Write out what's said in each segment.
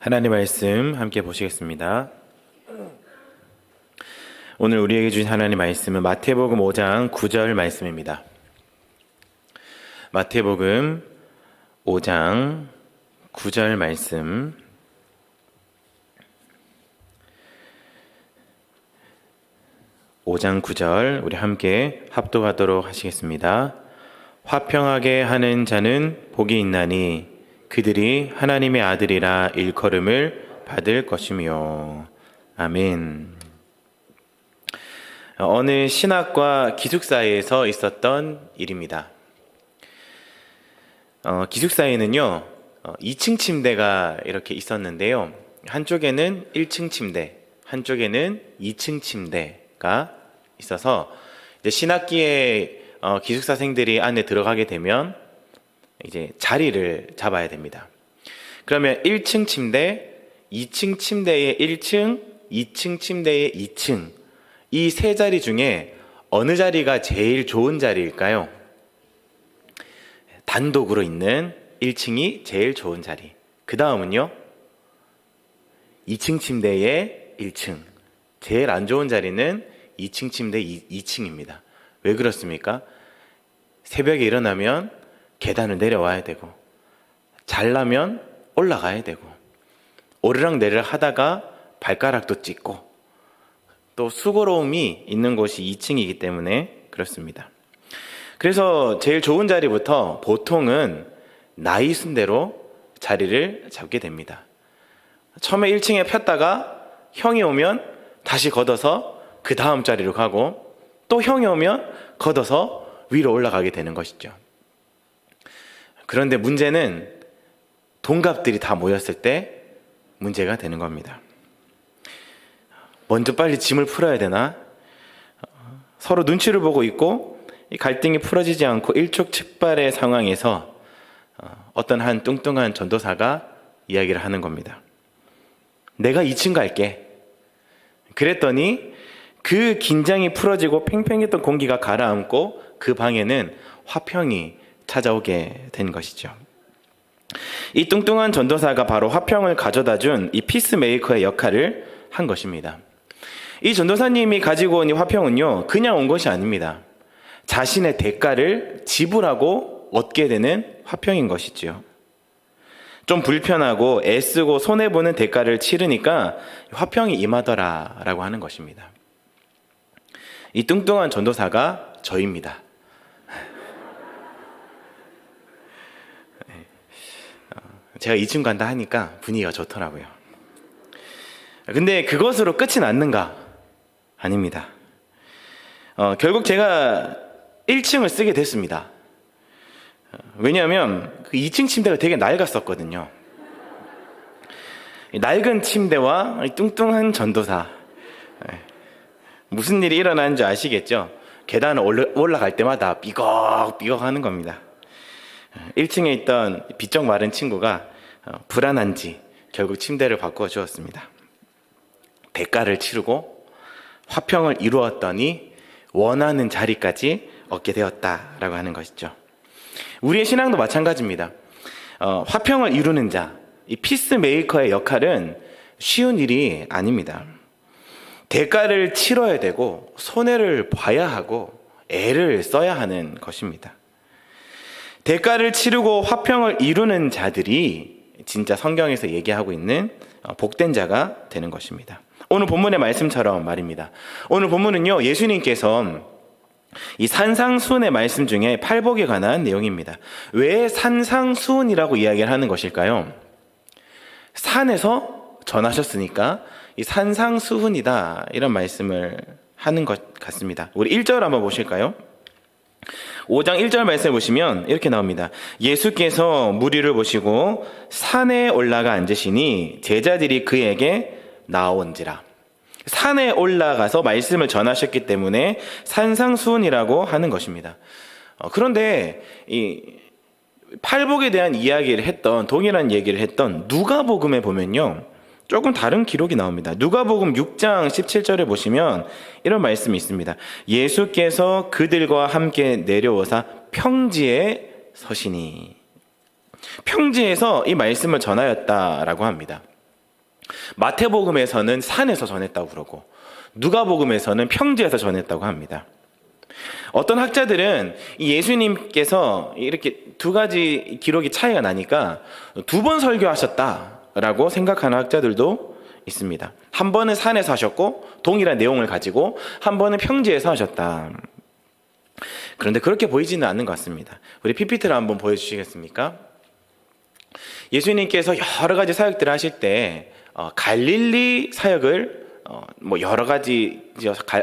하나님 말씀 함께 보시겠습니다. 오늘 우리에게 주신 하나님 말씀은 마태복음 5장 9절 말씀입니다. 마태복음 5장 9절 말씀. (5장 9절) 우리 함께 합독하도록 하시겠습니다. 화평하게 하는 자는 복이 있나니 그들이 하나님의 아들이라 일컬음을 받을 것이며. 아멘. 어느 신학과 기숙사에서 있었던 일입니다. 기숙사에는요 2층 침대가 이렇게 있었는데요, 한쪽에는 1층 침대, 한쪽에는 2층 침대가 있어서 이제 신학기에 기숙사생들이 안에 들어가게 되면 이제 자리를 잡아야 됩니다. 그러면 1층 침대, 2층 침대의 1층, 2층 침대의 2층, 이 세 자리 중에 어느 자리가 제일 좋은 자리일까요? 단독으로 있는 1층이 제일 좋은 자리. 그 다음은요 2층 침대의 1층, 제일 안 좋은 자리는 2층 침대 2층입니다. 왜 그렇습니까? 새벽에 일어나면 계단을 내려와야 되고, 자려면 올라가야 되고, 오르락내리락 하다가 발가락도 찢고, 또 수고로움이 있는 곳이 2층이기 때문에 그렇습니다. 그래서 제일 좋은 자리부터 보통은 나이 순대로 자리를 잡게 됩니다. 처음에 1층에 폈다가 형이 오면 다시 걷어서 그 다음 자리로 가고, 또 형이 오면 걷어서 위로 올라가게 되는 것이죠. 그런데 문제는 동갑들이 다 모였을 때 문제가 되는 겁니다. 먼저 빨리 짐을 풀어야 되나? 서로 눈치를 보고 있고 갈등이 풀어지지 않고 일촉즉발의 상황에서 어떤 한 뚱뚱한 전도사가 이야기를 하는 겁니다. 내가 2층 갈게. 그랬더니 그 긴장이 풀어지고 팽팽했던 공기가 가라앉고 그 방에는 화평이 찾아오게 된 것이죠. 이 뚱뚱한 전도사가 바로 화평을 가져다 준 이 피스메이커의 역할을 한 것입니다. 이 전도사님이 가지고 온 이 화평은요 그냥 온 것이 아닙니다. 자신의 대가를 지불하고 얻게 되는 화평인 것이지요. 좀 불편하고 애쓰고 손해보는 대가를 치르니까 화평이 임하더라라고 하는 것입니다. 이 뚱뚱한 전도사가 저입니다. 제가 2층 간다 하니까 분위기가 좋더라고요. 근데 그것으로 끝이 났는가? 아닙니다. 결국 제가 1층을 쓰게 됐습니다. 왜냐하면 그 2층 침대가 되게 낡았었거든요. 낡은 침대와 뚱뚱한 전도사, 무슨 일이 일어나는지 아시겠죠? 계단을 올라갈 때마다 삐걱삐걱 하는 겁니다. 1층에 있던 비쩍 마른 친구가 불안한지 결국 침대를 바꿔 주었습니다. 대가를 치르고 화평을 이루었더니 원하는 자리까지 얻게 되었다라고 하는 것이죠. 우리의 신앙도 마찬가지입니다. 화평을 이루는 자, 이 피스메이커의 역할은 쉬운 일이 아닙니다. 대가를 치러야 되고 손해를 봐야 하고 애를 써야 하는 것입니다. 대가를 치르고 화평을 이루는 자들이 진짜 성경에서 얘기하고 있는 복된 자가 되는 것입니다. 오늘 본문의 말씀처럼 말입니다. 오늘 본문은요 예수님께서 이 산상수훈의 말씀 중에 팔복에 관한 내용입니다. 왜 산상수훈이라고 이야기를 하는 것일까요? 산에서 전하셨으니까 이 산상수훈이다, 이런 말씀을 하는 것 같습니다. 우리 1절 한번 보실까요? 5장 1절 말씀을 보시면 이렇게 나옵니다. 예수께서 무리를 보시고 산에 올라가 앉으시니 제자들이 그에게 나온지라. 산에 올라가서 말씀을 전하셨기 때문에 산상수훈이라고 하는 것입니다. 그런데 이 팔복에 대한 이야기를 했던, 동일한 얘기를 했던 누가복음에 보면요 조금 다른 기록이 나옵니다. 누가복음 6장 17절에 보시면 이런 말씀이 있습니다. 예수께서 그들과 함께 내려오사 평지에 서시니. 평지에서 이 말씀을 전하였다라고 합니다. 마태복음에서는 산에서 전했다고 그러고 누가복음에서는 평지에서 전했다고 합니다. 어떤 학자들은 이 예수님께서 이렇게 두 가지 기록이 차이가 나니까 두 번 설교하셨다라고 생각하는 학자들도 있습니다. 한 번은 산에서 하셨고 동일한 내용을 가지고 한 번은 평지에서 하셨다. 그런데 그렇게 보이지는 않는 것 같습니다. 우리 PPT를 한번 보여주시겠습니까? 예수님께서 여러 가지 사역들을 하실 때 갈릴리 사역을 여러 가지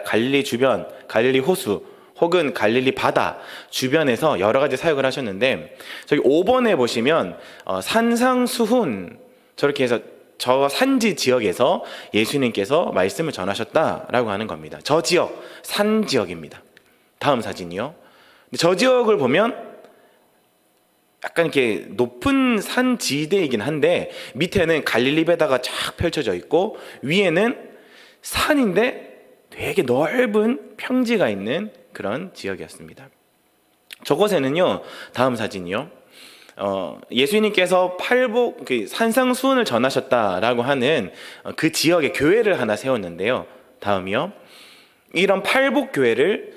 갈릴리 주변, 갈릴리 호수 혹은 갈릴리 바다 주변에서 여러 가지 사역을 하셨는데 저기 5번에 보시면 산상수훈 저렇게 해서 저 산지 지역에서 예수님께서 말씀을 전하셨다라고 하는 겁니다. 저 지역, 산 지역입니다. 다음 사진이요. 저 지역을 보면 약간 이렇게 높은 산 지대이긴 한데 밑에는 갈릴리 바다가 쫙 펼쳐져 있고 위에는 산인데 되게 넓은 평지가 있는 그런 지역이었습니다. 저곳에는요, 다음 사진이요. 예수님께서 산상수훈을 전하셨다라고 하는 그 지역에 교회를 하나 세웠는데요. 다음이요. 이런 팔복교회를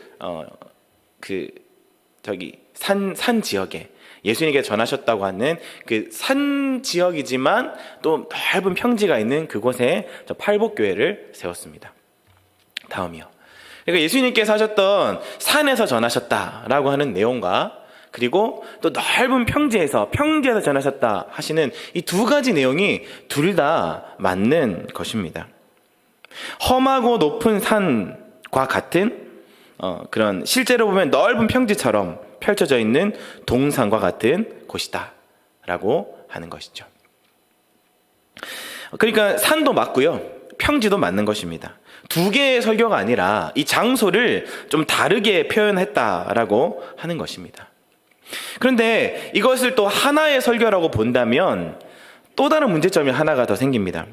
산 지역에 예수님께서 전하셨다고 하는 그 산 지역이지만 또 넓은 평지가 있는 그곳에 저 팔복교회를 세웠습니다. 다음이요. 그러니까 예수님께서 하셨던 산에서 전하셨다라고 하는 내용과 그리고 또 넓은 평지에서 전하셨다 하시는 이 두 가지 내용이 둘 다 맞는 것입니다. 험하고 높은 산과 같은 그런 실제로 보면 넓은 평지처럼 펼쳐져 있는 동산과 같은 곳이다 라고 하는 것이죠. 그러니까 산도 맞고요, 평지도 맞는 것입니다. 두 개의 설교가 아니라 이 장소를 좀 다르게 표현했다라고 하는 것입니다. 그런데 이것을 또 하나의 설교라고 본다면 또 다른 문제점이 하나가 더 생깁니다.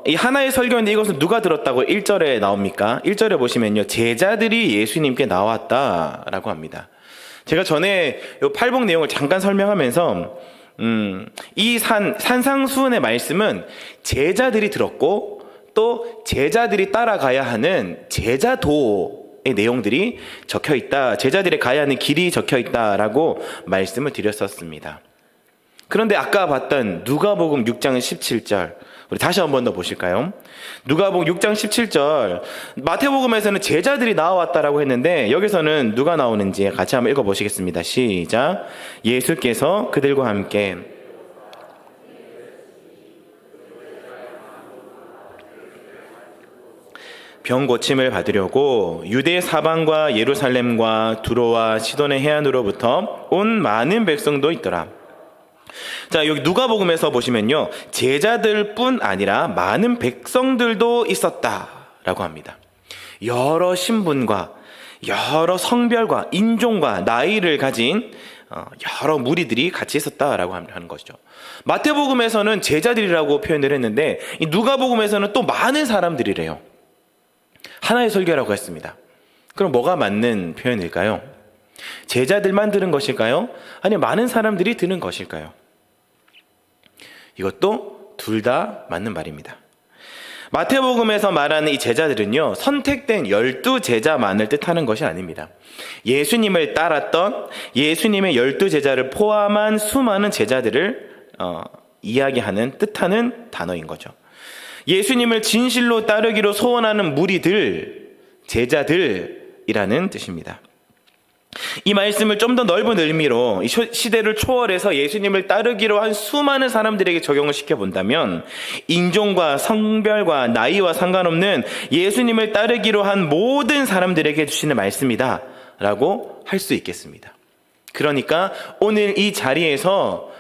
이 하나의 설교인데 이것은 누가 들었다고 1절에 나옵니까? 1절에 보시면요, 제자들이 예수님께 나왔다라고 합니다. 제가 전에 이 팔복 내용을 잠깐 설명하면서 이 산상수훈의 말씀은 제자들이 들었고 또 제자들이 따라가야 하는 제자도의 내용들이 적혀 있다, 제자들이 가야 하는 길이 적혀 있다라고 말씀을 드렸었습니다. 그런데 아까 봤던 누가복음 6장 17절 우리 다시 한 번 더 보실까요? 누가복음 6장 17절, 마태복음에서는 제자들이 나왔다라고 했는데 여기서는 누가 나오는지 같이 한번 읽어보시겠습니다. 시작. 예수께서 그들과 함께 병 고침을 받으려고 유대 사방과 예루살렘과 두로와 시돈의 해안으로부터 온 많은 백성도 있더라. 자, 여기 누가복음에서 보시면요, 제자들뿐 아니라 많은 백성들도 있었다라고 합니다. 여러 신분과 여러 성별과 인종과 나이를 가진 여러 무리들이 같이 있었다라고 하는 것이죠. 마태복음에서는 제자들이라고 표현을 했는데 이 누가복음에서는 또 많은 사람들이래요. 하나의 설교라고 했습니다. 그럼 뭐가 맞는 표현일까요? 제자들만 들은 것일까요? 아니면 많은 사람들이 들은 것일까요? 이것도 둘 다 맞는 말입니다. 마태복음에서 말하는 이 제자들은요, 선택된 12제자만을 뜻하는 것이 아닙니다. 예수님을 따랐던 예수님의 12제자를 포함한 수많은 제자들을 이야기하는, 뜻하는 단어인 거죠. 예수님을 진실로 따르기로 소원하는 무리들, 제자들이라는 뜻입니다. 이 말씀을 좀 더 넓은 의미로 이 시대를 초월해서 예수님을 따르기로 한 수많은 사람들에게 적용을 시켜본다면 인종과 성별과 나이와 상관없는 예수님을 따르기로 한 모든 사람들에게 주시는 말씀이다 라고 할 수 있겠습니다. 그러니까 오늘 이 자리에서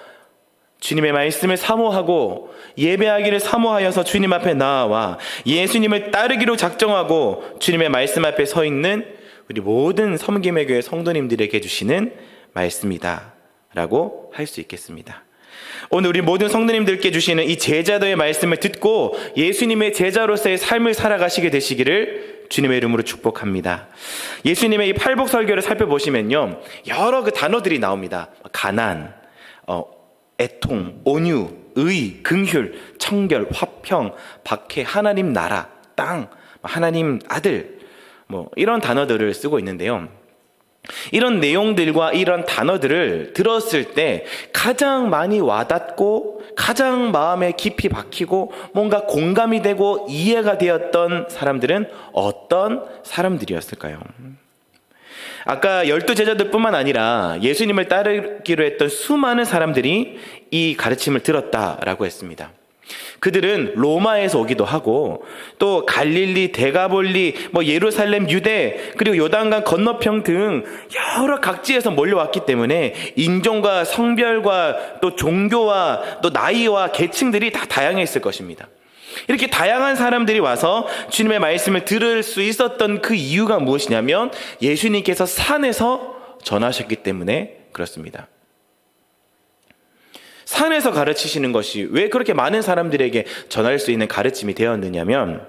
주님의 말씀을 사모하고 예배하기를 사모하여서 주님 앞에 나와 예수님을 따르기로 작정하고 주님의 말씀 앞에 서 있는 우리 모든 섬김의 교회 성도님들에게 주시는 말씀이다 라고 할 수 있겠습니다. 오늘 우리 모든 성도님들께 주시는 이 제자도의 말씀을 듣고 예수님의 제자로서의 삶을 살아가시게 되시기를 주님의 이름으로 축복합니다. 예수님의 이 팔복 설교를 살펴보시면요, 여러 그 단어들이 나옵니다. 가난, 애통, 온유, 의, 긍휼, 청결, 화평, 박해, 하나님 나라, 땅, 하나님 아들, 이런 단어들을 쓰고 있는데요. 이런 내용들과 이런 단어들을 들었을 때 가장 많이 와닿고 가장 마음에 깊이 박히고 뭔가 공감이 되고 이해가 되었던 사람들은 어떤 사람들이었을까요? 아까 12제자들 뿐만 아니라 예수님을 따르기로 했던 수많은 사람들이 이 가르침을 들었다라고 했습니다. 그들은 로마에서 오기도 하고 또 갈릴리, 데가볼리, 예루살렘, 유대, 그리고 요단강 건너편 등 여러 각지에서 몰려왔기 때문에 인종과 성별과 또 종교와 또 나이와 계층들이 다 다양했을 것입니다. 이렇게 다양한 사람들이 와서 주님의 말씀을 들을 수 있었던 그 이유가 무엇이냐면 예수님께서 산에서 전하셨기 때문에 그렇습니다. 산에서 가르치시는 것이 왜 그렇게 많은 사람들에게 전할 수 있는 가르침이 되었느냐면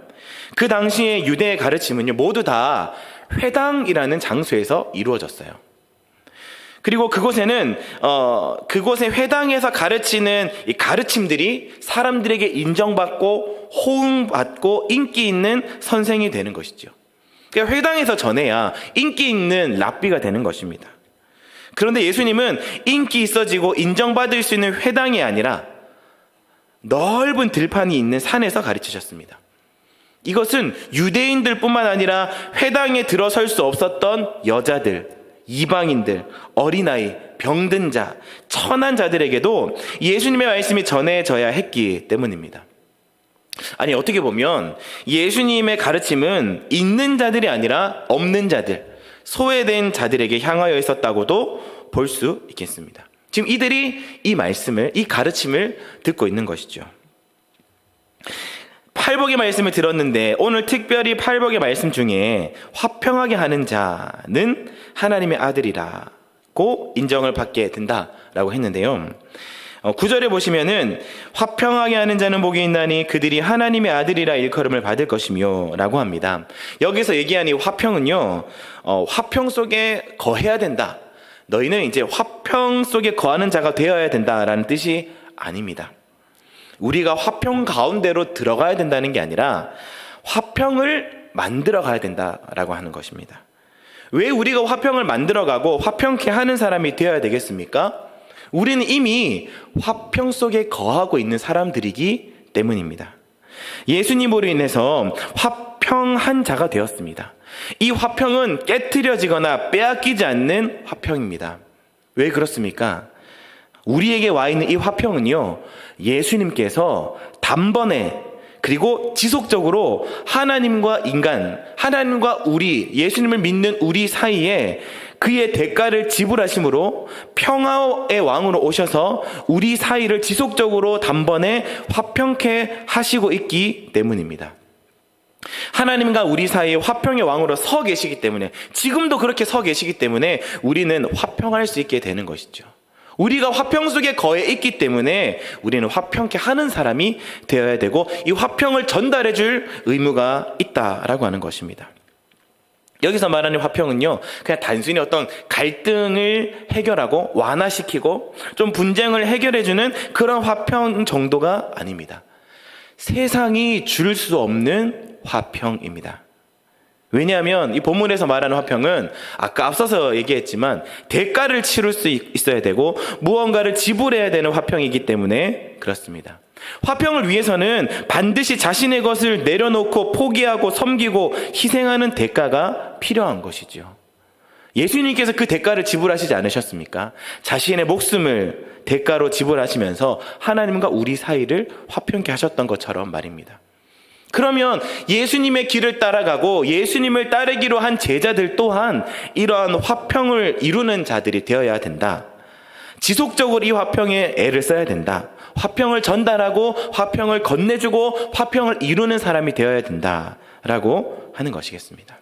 그 당시의 유대의 가르침은요, 모두 다 회당이라는 장소에서 이루어졌어요. 그리고 그곳에는 그곳의 회당에서 가르치는 이 가르침들이 사람들에게 인정받고 호응받고 인기 있는 선생이 되는 것이죠. 그러니까 회당에서 전해야 인기 있는 랍비가 되는 것입니다. 그런데 예수님은 인기 있어지고 인정받을 수 있는 회당이 아니라 넓은 들판이 있는 산에서 가르치셨습니다. 이것은 유대인들뿐만 아니라 회당에 들어설 수 없었던 여자들, 이방인들, 어린아이, 병든 자, 천한 자들에게도 예수님의 말씀이 전해져야 했기 때문입니다. 아니, 어떻게 보면 예수님의 가르침은 있는 자들이 아니라 없는 자들, 소외된 자들에게 향하여 있었다고도 볼 수 있겠습니다. 지금 이들이 이 말씀을, 이 가르침을 듣고 있는 것이죠. 팔복의 말씀을 들었는데 오늘 특별히 팔복의 말씀 중에 화평하게 하는 자는 하나님의 아들이라고 인정을 받게 된다라고 했는데요. 9절에 보시면은 화평하게 하는 자는 복이 있나니 그들이 하나님의 아들이라 일컬음을 받을 것이며 라고 합니다. 여기서 얘기한 이 화평은요, 화평 속에 거해야 된다. 너희는 이제 화평 속에 거하는 자가 되어야 된다라는 뜻이 아닙니다. 우리가 화평 가운데로 들어가야 된다는 게 아니라 화평을 만들어 가야 된다라고 하는 것입니다. 왜 우리가 화평을 만들어가고 화평케 하는 사람이 되어야 되겠습니까? 우리는 이미 화평 속에 거하고 있는 사람들이기 때문입니다. 예수님으로 인해서 화평한 자가 되었습니다. 이 화평은 깨트려지거나 빼앗기지 않는 화평입니다. 왜 그렇습니까? 우리에게 와 있는 이 화평은요, 예수님께서 단번에 그리고 지속적으로 하나님과 인간, 하나님과 우리, 예수님을 믿는 우리 사이에 그의 대가를 지불하심으로 평화의 왕으로 오셔서 우리 사이를 지속적으로 단번에 화평케 하시고 있기 때문입니다. 하나님과 우리 사이에 화평의 왕으로 서 계시기 때문에, 지금도 그렇게 서 계시기 때문에 우리는 화평할 수 있게 되는 것이죠. 우리가 화평 속에 거해 있기 때문에 우리는 화평케 하는 사람이 되어야 되고 이 화평을 전달해 줄 의무가 있다라고 하는 것입니다. 여기서 말하는 화평은요, 그냥 단순히 어떤 갈등을 해결하고 완화시키고 좀 분쟁을 해결해 주는 그런 화평 정도가 아닙니다. 세상이 줄 수 없는 화평입니다. 왜냐하면 이 본문에서 말하는 화평은 아까 앞서서 얘기했지만 대가를 치를 수 있어야 되고 무언가를 지불해야 되는 화평이기 때문에 그렇습니다. 화평을 위해서는 반드시 자신의 것을 내려놓고 포기하고 섬기고 희생하는 대가가 필요한 것이죠. 예수님께서 그 대가를 지불하시지 않으셨습니까? 자신의 목숨을 대가로 지불하시면서 하나님과 우리 사이를 화평케 하셨던 것처럼 말입니다. 그러면 예수님의 길을 따라가고 예수님을 따르기로 한 제자들 또한 이러한 화평을 이루는 자들이 되어야 된다. 지속적으로 이 화평에 애를 써야 된다. 화평을 전달하고 화평을 건네주고 화평을 이루는 사람이 되어야 된다라고 하는 것이겠습니다.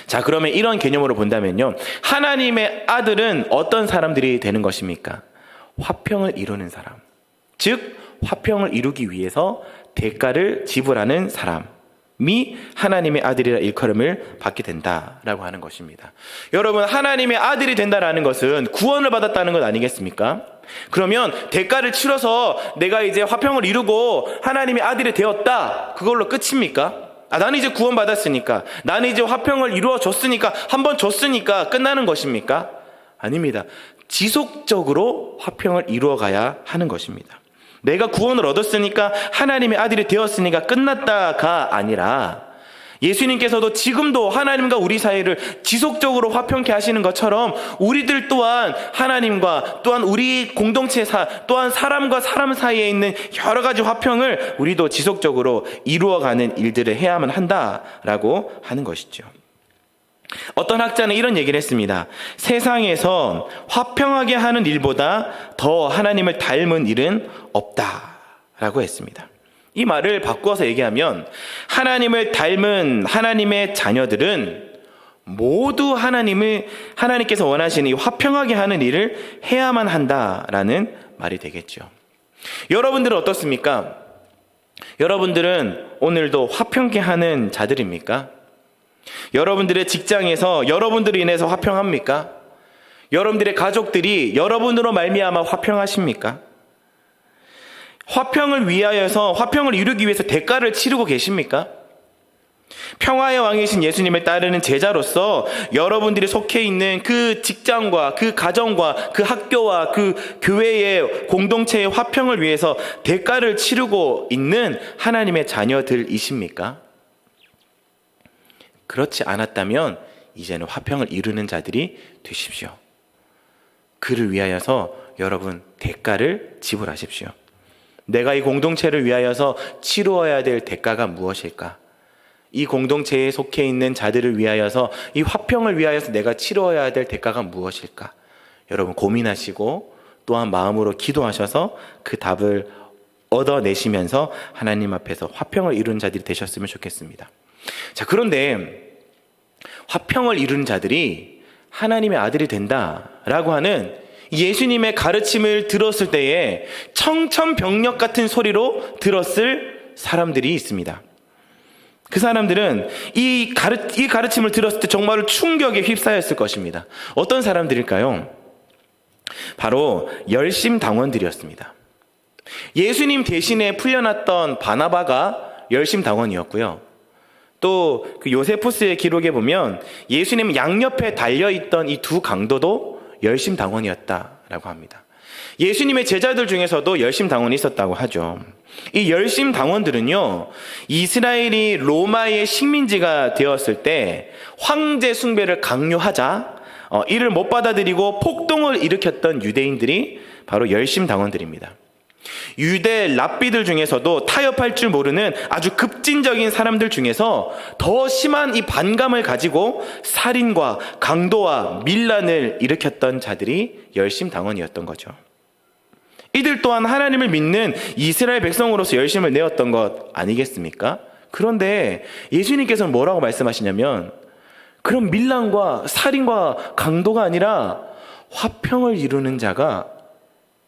자, 그러면 이런 개념으로 본다면요, 하나님의 아들은 어떤 사람들이 되는 것입니까? 화평을 이루는 사람, 즉 화평을 이루기 위해서 대가를 지불하는 사람, 하나님의 아들이라 일컬음을 받게 된다라고 하는 것입니다. 여러분, 하나님의 아들이 된다라는 것은 구원을 받았다는 것 아니겠습니까? 그러면 대가를 치러서 내가 이제 화평을 이루고 하나님의 아들이 되었다, 그걸로 끝입니까? 나는 이제 구원받았으니까, 나는 이제 화평을 이루어줬으니까, 한번 줬으니까 끝나는 것입니까? 아닙니다. 지속적으로 화평을 이루어가야 하는 것입니다. 내가 구원을 얻었으니까, 하나님의 아들이 되었으니까 끝났다가 아니라, 예수님께서도 지금도 하나님과 우리 사이를 지속적으로 화평케 하시는 것처럼 우리들 또한 하나님과, 또한 우리 공동체 또한 사람과 사람 사이에 있는 여러 가지 화평을 우리도 지속적으로 이루어가는 일들을 해야만 한다라고 하는 것이죠. 어떤 학자는 이런 얘기를 했습니다. 세상에서 화평하게 하는 일보다 더 하나님을 닮은 일은 없다라고 했습니다. 이 말을 바꾸어서 얘기하면, 하나님을 닮은 하나님의 자녀들은 모두 하나님께서 원하시는 이 화평하게 하는 일을 해야만 한다라는 말이 되겠죠. 여러분들은 어떻습니까? 여러분들은 오늘도 화평케 하는 자들입니까? 여러분들의 직장에서 여러분들로 인해서 화평합니까? 여러분들의 가족들이 여러분으로 말미암아 화평하십니까? 화평을 위하여서, 화평을 이루기 위해서 대가를 치르고 계십니까? 평화의 왕이신 예수님을 따르는 제자로서 여러분들이 속해 있는 그 직장과 그 가정과 그 학교와 그 교회의 공동체의 화평을 위해서 대가를 치르고 있는 하나님의 자녀들이십니까? 그렇지 않았다면 이제는 화평을 이루는 자들이 되십시오. 그를 위하여서 여러분 대가를 지불하십시오. 내가 이 공동체를 위하여서 치루어야 될 대가가 무엇일까? 이 공동체에 속해 있는 자들을 위하여서, 이 화평을 위하여서 내가 치루어야 될 대가가 무엇일까? 여러분 고민하시고 또한 마음으로 기도하셔서 그 답을 얻어내시면서 하나님 앞에서 화평을 이루는 자들이 되셨으면 좋겠습니다. 자, 그런데 화평을 이루는 자들이 하나님의 아들이 된다라고 하는 예수님의 가르침을 들었을 때에 청천벽력 같은 소리로 들었을 사람들이 있습니다. 그 사람들은 이 가르침을 들었을 때 정말로 충격에 휩싸였을 것입니다. 어떤 사람들일까요? 바로 열심당원들이었습니다. 예수님 대신에 풀려났던 바나바가 열심당원이었고요. 또 그 요세푸스의 기록에 보면 예수님 양옆에 달려있던 이 두 강도도 열심당원이었다라고 합니다. 예수님의 제자들 중에서도 열심당원이 있었다고 하죠. 이 열심당원들은요, 이스라엘이 로마의 식민지가 되었을 때 황제 숭배를 강요하자 이를 못 받아들이고 폭동을 일으켰던 유대인들이 바로 열심당원들입니다. 유대 랍비들 중에서도 타협할 줄 모르는 아주 급진적인 사람들 중에서 더 심한 이 반감을 가지고 살인과 강도와 밀란을 일으켰던 자들이 열심당원이었던 거죠. 이들 또한 하나님을 믿는 이스라엘 백성으로서 열심을 내었던 것 아니겠습니까? 그런데 예수님께서는 뭐라고 말씀하시냐면, 그런 밀란과 살인과 강도가 아니라 화평을 이루는 자가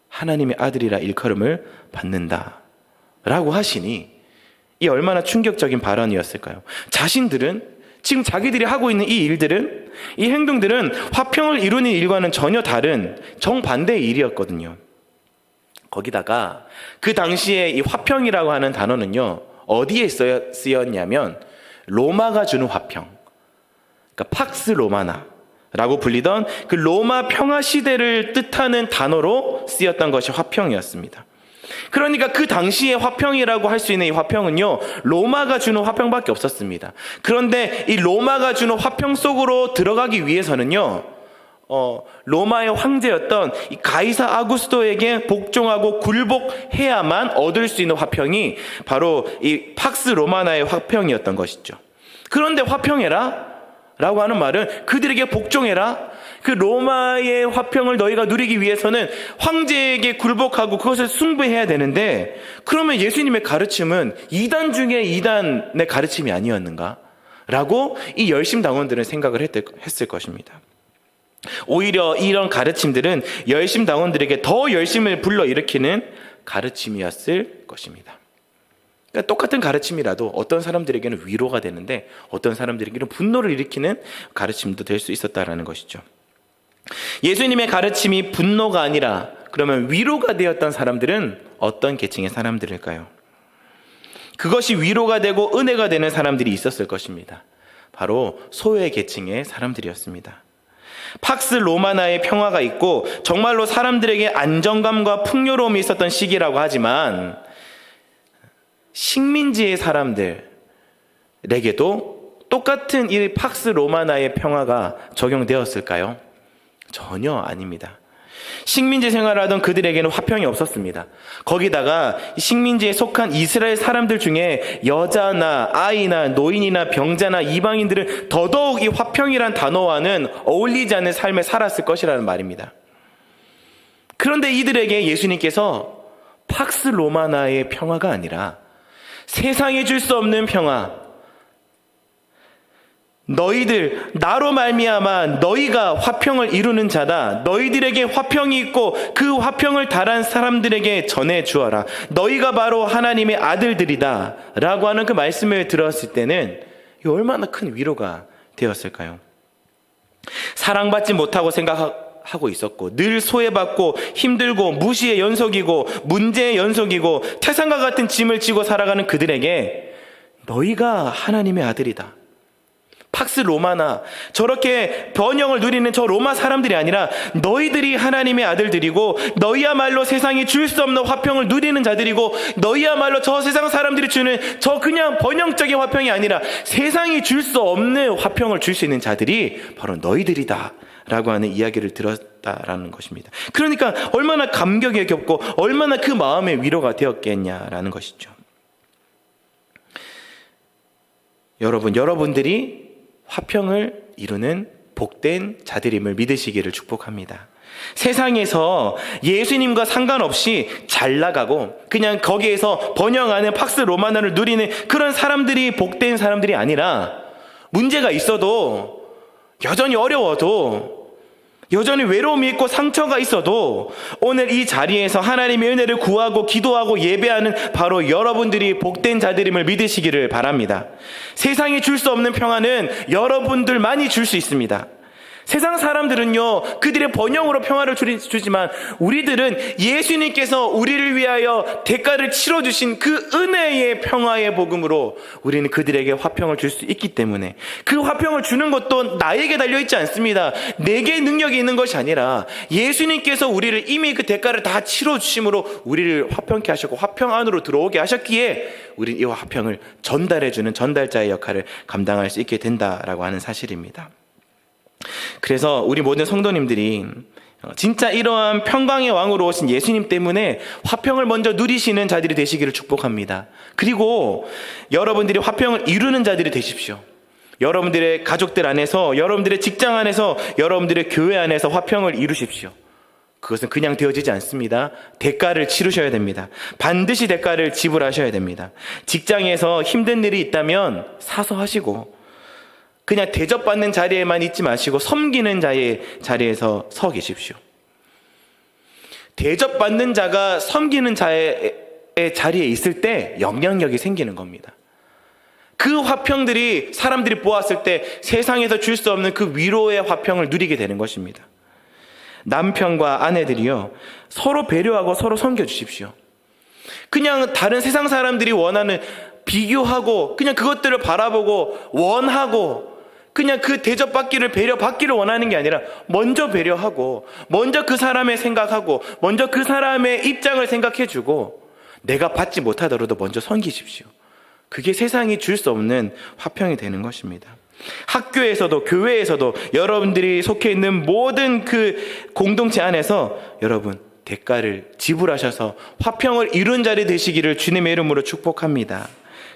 하나님의 아들이라 일컬음을 받는다라고 하시니, 이 얼마나 충격적인 발언이었을까요? 자신들은, 지금 자기들이 하고 있는 이 일들은, 이 행동들은 화평을 이루는 일과는 전혀 다른 정반대의 일이었거든요. 거기다가 그 당시에 이 화평이라고 하는 단어는요, 어디에 쓰였냐면 로마가 주는 화평, 그러니까 팍스 로마나라고 불리던 그 로마 평화 시대를 뜻하는 단어로 쓰였던 것이 화평이었습니다. 그러니까 그 당시에 화평이라고 할 수 있는 이 화평은요, 로마가 주는 화평밖에 없었습니다. 그런데 이 로마가 주는 화평 속으로 들어가기 위해서는요, 로마의 황제였던 이 가이사 아구스토에게 복종하고 굴복해야만 얻을 수 있는 화평이 바로 이 팍스 로마나의 화평이었던 것이죠. 그런데 화평해라 라고 하는 말은 그들에게 복종해라, 그 로마의 화평을 너희가 누리기 위해서는 황제에게 굴복하고 그것을 숭배해야 되는데, 그러면 예수님의 가르침은 2단 중에 2단의 가르침이 아니었는가? 라고 이 열심당원들은 생각을 했을 것입니다. 오히려 이런 가르침들은 열심당원들에게 더 열심을 불러일으키는 가르침이었을 것입니다. 그러니까 똑같은 가르침이라도 어떤 사람들에게는 위로가 되는데 어떤 사람들에게는 분노를 일으키는 가르침도 될 수 있었다라는 것이죠. 예수님의 가르침이 분노가 아니라 그러면 위로가 되었던 사람들은 어떤 계층의 사람들일까요? 그것이 위로가 되고 은혜가 되는 사람들이 있었을 것입니다. 바로 소외 계층의 사람들이었습니다. 팍스 로마나의 평화가 있고 정말로 사람들에게 안정감과 풍요로움이 있었던 시기라고 하지만 식민지의 사람들에게도 똑같은 이 팍스 로마나의 평화가 적용되었을까요? 전혀 아닙니다. 식민지 생활을 하던 그들에게는 화평이 없었습니다. 거기다가 식민지에 속한 이스라엘 사람들 중에 여자나 아이나 노인이나 병자나 이방인들은 더더욱 이 화평이란 단어와는 어울리지 않는 삶을 살았을 것이라는 말입니다. 그런데 이들에게 예수님께서 팍스 로마나의 평화가 아니라 세상에 줄 수 없는 평화, 너희들 나로 말미암아 너희가 화평을 이루는 자다. 너희들에게 화평이 있고 그 화평을 달한 사람들에게 전해 주어라. 너희가 바로 하나님의 아들들이다 라고 하는 그 말씀을 들었을 때는 얼마나 큰 위로가 되었을까요? 사랑받지 못하고 생각하고 있었고 늘 소외받고 힘들고 무시의 연속이고 문제의 연속이고 태산과 같은 짐을 지고 살아가는 그들에게 너희가 하나님의 아들이다. 팍스 로마나 저렇게 번영을 누리는 저 로마 사람들이 아니라 너희들이 하나님의 아들들이고 너희야말로 세상이 줄 수 없는 화평을 누리는 자들이고 너희야말로 저 세상 사람들이 주는 저 그냥 번영적인 화평이 아니라 세상이 줄 수 없는 화평을 줄 수 있는 자들이 바로 너희들이다 라고 하는 이야기를 들었다라는 것입니다. 그러니까 얼마나 감격에 겹고 얼마나 그 마음의 위로가 되었겠냐라는 것이죠. 여러분들이 화평을 이루는 복된 자들임을 믿으시기를 축복합니다. 세상에서 예수님과 상관없이 잘 나가고 그냥 거기에서 번영하는 팍스 로마나를 누리는 그런 사람들이 복된 사람들이 아니라 문제가 있어도 여전히 어려워도 여전히 외로움이 있고 상처가 있어도 오늘 이 자리에서 하나님의 은혜를 구하고 기도하고 예배하는 바로 여러분들이 복된 자들임을 믿으시기를 바랍니다. 세상이 줄 수 없는 평화는 여러분들만이 줄 수 있습니다. 세상 사람들은요 그들의 번영으로 평화를 주지만 우리들은 예수님께서 우리를 위하여 대가를 치러주신 그 은혜의 평화의 복음으로 우리는 그들에게 화평을 줄 수 있기 때문에 그 화평을 주는 것도 나에게 달려있지 않습니다. 내게 능력이 있는 것이 아니라 예수님께서 우리를 이미 그 대가를 다 치러주심으로 우리를 화평케 하셨고 화평 안으로 들어오게 하셨기에 우리는 이 화평을 전달해주는 전달자의 역할을 감당할 수 있게 된다라고 하는 사실입니다. 그래서 우리 모든 성도님들이 진짜 이러한 평강의 왕으로 오신 예수님 때문에 화평을 먼저 누리시는 자들이 되시기를 축복합니다. 그리고 여러분들이 화평을 이루는 자들이 되십시오. 여러분들의 가족들 안에서, 여러분들의 직장 안에서, 여러분들의 교회 안에서 화평을 이루십시오. 그것은 그냥 되어지지 않습니다. 대가를 치르셔야 됩니다. 반드시 대가를 지불하셔야 됩니다. 직장에서 힘든 일이 있다면 사서 하시고 그냥 대접받는 자리에만 있지 마시고 섬기는 자리에서 서 계십시오. 대접받는 자가 섬기는 자의 자리에 있을 때 영향력이 생기는 겁니다. 그 화평들이 사람들이 보았을 때 세상에서 줄 수 없는 그 위로의 화평을 누리게 되는 것입니다. 남편과 아내들이요 서로 배려하고 서로 섬겨주십시오. 그냥 다른 세상 사람들이 원하는 비교하고 그냥 그것들을 바라보고 원하고 그냥 그 대접받기를 배려받기를 원하는 게 아니라 먼저 배려하고 먼저 그 사람의 생각하고 먼저 그 사람의 입장을 생각해주고 내가 받지 못하더라도 먼저 섬기십시오. 그게 세상이 줄 수 없는 화평이 되는 것입니다. 학교에서도 교회에서도 여러분들이 속해 있는 모든 그 공동체 안에서 여러분 대가를 지불하셔서 화평을 이룬 자리 되시기를 주님의 이름으로 축복합니다.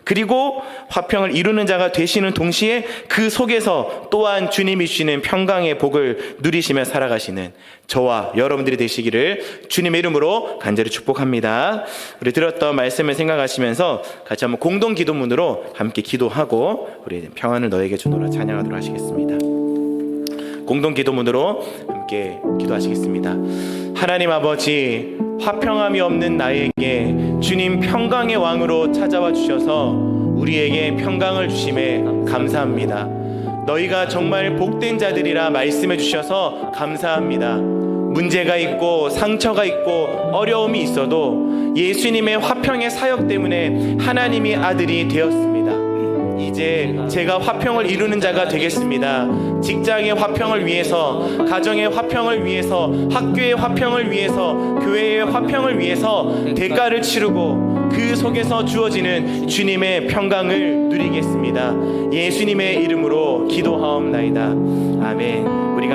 그리고 화평을 이루는 자가 되시는 동시에 그 속에서 또한 주님이 주시는 평강의 복을 누리시며 살아가시는 저와 여러분들이 되시기를 주님의 이름으로 간절히 축복합니다. 우리 들었던 말씀을 생각하시면서 같이 한번 공동 기도문으로 함께 기도하고 우리 평안을 너에게 주노라 찬양하도록 하시겠습니다. 공동 기도문으로 함께 기도하시겠습니다. 하나님 아버지, 화평함이 없는 나에게 주님 평강의 왕으로 찾아와 주셔서 우리에게 평강을 주심에 감사합니다. 너희가 정말 복된 자들이라 말씀해 주셔서 감사합니다. 문제가 있고 상처가 있고 어려움이 있어도 예수님의 화평의 사역 때문에 하나님이 아들이 되었습니다. 이제 제가 화평을 이루는 자가 되겠습니다. 직장의 화평을 위해서, 가정의 화평을 위해서, 학교의 화평을 위해서, 교회의 화평을 위해서 대가를 치르고 그 속에서 주어지는 주님의 평강을 누리겠습니다. 예수님의 이름으로 기도하옵나이다. 아멘. 우리가